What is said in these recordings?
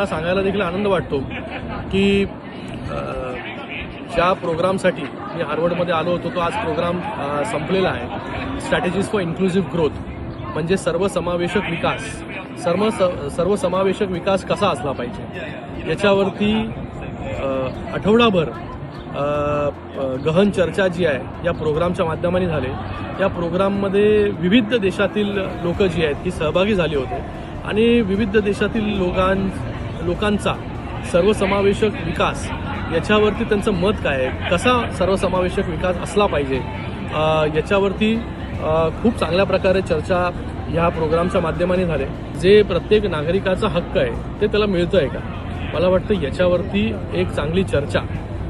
मला सांगायला देखील आनंद वाटतो की ज्या प्रोग्रामसाठी मी हार्वर्डमध्ये आलो होतो तो आज प्रोग्राम संपलेला आहे. स्ट्रॅटेजीज फॉर इन्क्लुझिव्ह ग्रोथ म्हणजे सर्वसमावेशक विकास. सर्वसमावेशक विकास कसा असला पाहिजे याच्यावरती आठवडाभर गहन चर्चा जी आहे या प्रोग्रामच्या माध्यमाने झाले. या प्रोग्राममध्ये विविध देशातील लोक जी आहेत ती सहभागी झाली होते आणि विविध देशातील लोकांचा सर्वसमावेशक विकास याच्यावरती त्यांचं मत काय आहे, कसा सर्वसमावेशक विकास असला पाहिजे याच्यावरती खूप चांगल्या प्रकारे चर्चा ह्या प्रोग्रामच्या माध्यमाने झाले. जे प्रत्येक नागरिकाचा हक्क आहे ते त्याला मिळतं आहे का, मला वाटतं याच्यावरती एक चांगली चर्चा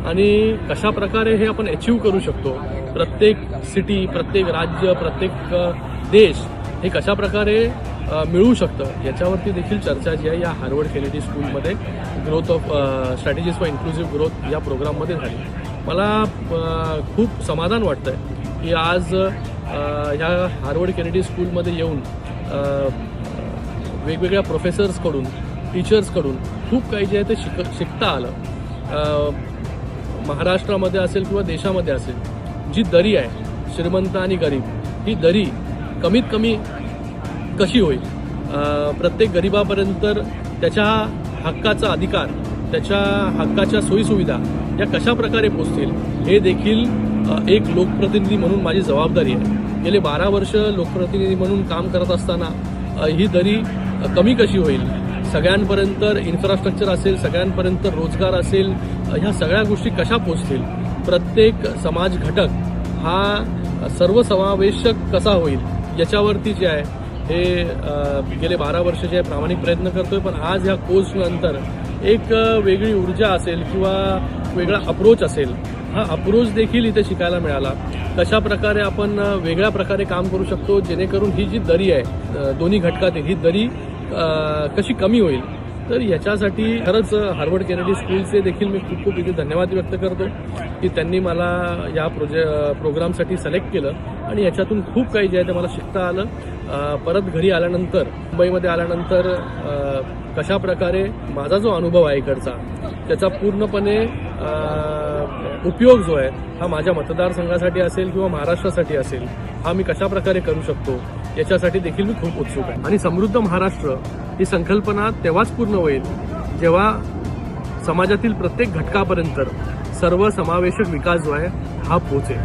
आणि कशा प्रकारे हे आपण अचीव करू शकतो. प्रत्येक सिटी, प्रत्येक राज्य, प्रत्येक देश हे कशा प्रकारे मिळू शकतं याच्यावरती देखील चर्चा जी आहे या हार्वर्ड केनेडी स्कूलमध्ये growth of strategies for inclusive growth या प्रोग्राममध्ये झाली. मला खूप समाधान वाटतं आहे की आज ह्या हार्वर्ड केनेडी स्कूलमध्ये येऊन वेगवेगळ्या प्रोफेसर्सकडून, टीचर्सकडून खूप काही जे आहे ते शिकता आलं. महाराष्ट्रामध्ये असेल किंवा देशामध्ये असेल, जी दरी आहे श्रीमंत आणि गरीब, ही दरी कमीत कमी कशी होईल, प्रत्येक गरिबापर्यंत त्याच्या हक्काचा अधिकार, त्याच्या हक्काच्या सोयीसुविधा या कशा प्रकारे पोचतील हे देखील एक लोकप्रतिनिधी म्हणून माझी जबाबदारी आहे. गेले 12 वर्ष लोकप्रतिनिधी म्हणून काम करत असताना ही दरी कमी कशी होईल, सगळ्यांपर्यंत इन्फ्रास्ट्रक्चर असेल, सगळ्यांपर्यंत रोजगार असेल, ह्या सगळ्या गोष्टी कशा पोचतील, प्रत्येक समाज घटक हा सर्वसमावेशक कसा होईल याच्यावरती जे आहे हे गेले 12 वर्ष जे प्रामाणिक प्रयत्न करतोय. पण आज ह्या कोर्सनंतर एक वेगळी ऊर्जा असेल किंवा वेगळा अप्रोच असेल, हा अप्रोच देखील इथे शिकायला मिळाला. कशा प्रकारे आपण वेगळ्या प्रकारे काम करू शकतो जेणेकरून ही जी दरी आहे दोन्ही घटकातील ही दरी कशी कमी होईल. तर याच्यासाठी खरंच हार्वर्ड केनेडी स्कूलचे देखील मी खूप खूप इथे धन्यवाद व्यक्त करतो की त्यांनी मला या प्रोग्रामसाठी सिलेक्ट केलं आणि याच्यातून खूप काही जे आहे ते मला शिकता आलं. परत घरी आल्यानंतर, मुंबईमध्ये आल्यानंतर कशा प्रकारे माझा जो अनुभव आहे इकडचा त्याचा पूर्णपणे उपयोग जो आहे हा माझ्या मतदारसंघासाठी असेल किंवा महाराष्ट्रासाठी असेल, हा मी कशा प्रकारे करू शकतो याच्यासाठी देखील मी खूप उत्सुक आहे. आणि समृद्ध महाराष्ट्र ही संकल्पना तेव्हाच पूर्ण होईल जेव्हा समाजातील प्रत्येक घटकापर्यंत सर्वसमावेशक विकास जो आहे हा पोहोचेल.